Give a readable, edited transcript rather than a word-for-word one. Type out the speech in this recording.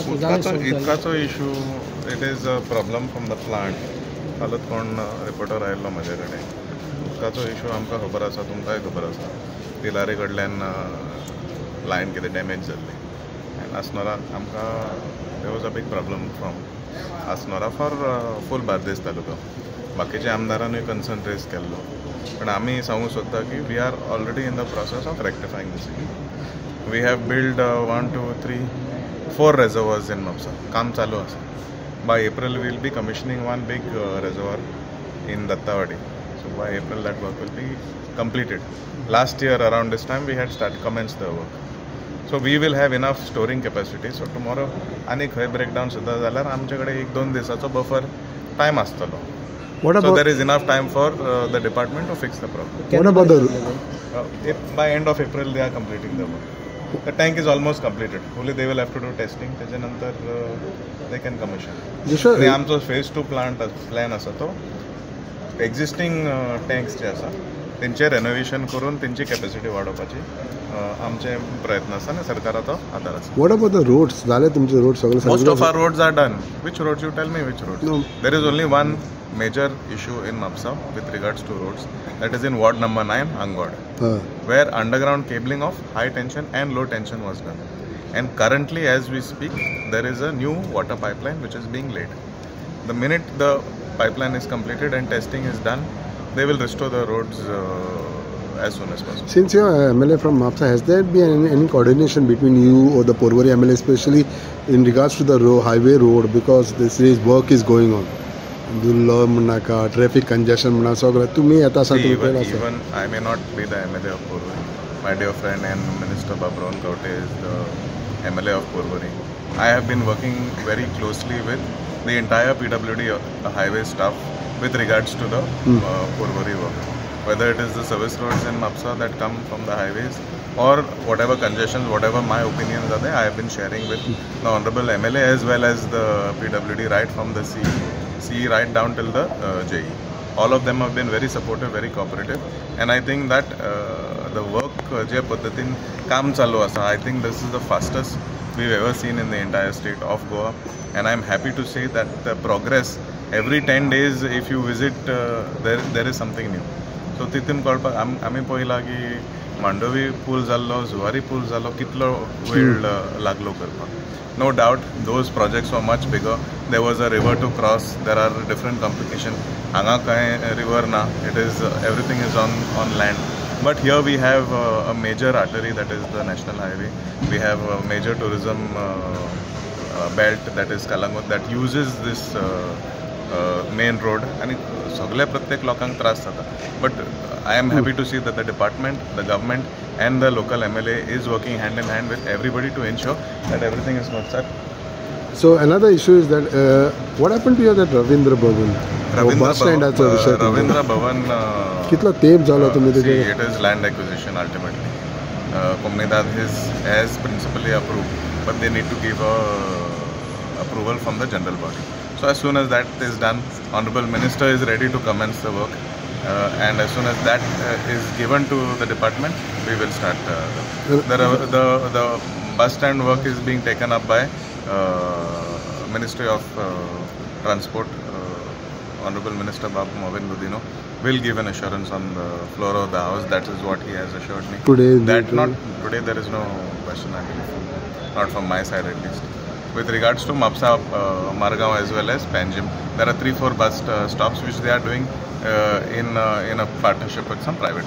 उदकाचो issue it is a problem from the plant. फाल्यां कोण रिपोर्टर आयिल्लो म्हजे कडेन. उदकाचो इशू आमकां खबर आसा, तुमकांय खबर आसा. पिलारी कडल्यान लायन कितें डॅमेज जाल्ली एंड आसनोरा आमकां देयर वॉज अ बीग प्रॉब्लम फ्रॉम आसनोरा फॉर फूल बार्देस तालुका. बाकीच्या आमदारांनी कन्सर्न रेज केल्लो, पण आमी सांगूंक सोदता की we are already in the process of rectifying this. We have build 1, 2, 3, 4 reservoirs in Mapsa. काम चालू आसा. By April we will be commissioning one big reservoir in Dattawadi. So by April that work will be completed. Last year around this time we had commenced the work. So we will have enough storing capacity. So tomorrow आणि खंय breakdown सुद्धा जाल्यार आमचे कडेन 1-2 दिसाचो buffer time आसतलो. So there is enough time for the department to fix the problem. What about the by end of April they are completing the work. The tank is almost completed. Only they will have to do testing. त्याच्यानंतर they can commission. आणि आमचो phase 2 plan आसा तो existing tanks जे आसा तेंचे renovation करून तेंची capacity वाडोवपाची आमचे प्रयत्न आसा आनी सरकाराचो आदार आसा. What about the roads? जाले तुमचे रोड सगळे? Most of our roads are done. Which roads? You tell me which roads. No. There is only one major issue in Mapsa with regards to roads. That is in ward number 9, Angod, where underground cabling of high tension and low tension was done. And currently, as we speak, there is a new water pipeline which is being laid. The minute the pipeline is completed and testing is done, they will restore the roads as soon as possible. Since you are MLA from Mapsa, has there been any coordination between you or the Porvorim MLA, especially in regards to the highway road, because this work is going on? Dullo Munaka, traffic congestion Munasogla. To me, even I may not be the MLA of Porvorim. My dear friend and Minister Babron Kaute is the MLA of Porvorim. I have been working very closely with the entire PWD highway staff with regards to the Porvorim work. Whether it is the service roads in Mapsa that come from the highways or whatever congestions, whatever my opinions are there, I have been sharing with the Honorable MLA as well as the PWD right from the CE right down till the JE. All of them have been very supportive, very cooperative, and I think that the work je paddhatin kaam chalu asa, I think this is the fastest we've ever seen in the entire state of Goa, and I'm happy to say that the progress every 10 days if you visit there is something new. So तितून कळपाक आमी पळयलां की Mandovi pool जाल्लो, Zuari pool जाल्लो, कितलो वेळ लागलो करपाक. No doubt those projects were much bigger. There was a river to cross. There are different complications. Hanga kai river na. It is everything is on land. But here we have a major artery, that is the national highway. We have a major tourism belt, that is Kalangut, that uses this main road. And सगळे प्रत्येक लोकांक त्रास जाता. But I am happy to see that the department, the government and the local MLA is working hand in hand with everybody to ensure that everything is not set. So another issue is that what happened to that Ravindra Bhavan? Ravindra Bhavan kitla team jala tumhe see, it is land acquisition ultimately. Komnidad has principally approved, but they need to give approval from the general body. So as soon as that is done, Honorable Minister is ready to commence the work, and as soon as that is given to the department, we will start. The bus stand work is being taken up by Ministry of Transport. Honorable Minister Babu Movin Budino will give an assurance on the floor of the house. That is what he has assured me. Today there is no question, I believe, not from my side at least. With regards to Mapsa, Margaon as well as Panjim, there are 3-4 bus stops which they are doing in a partnership with some private.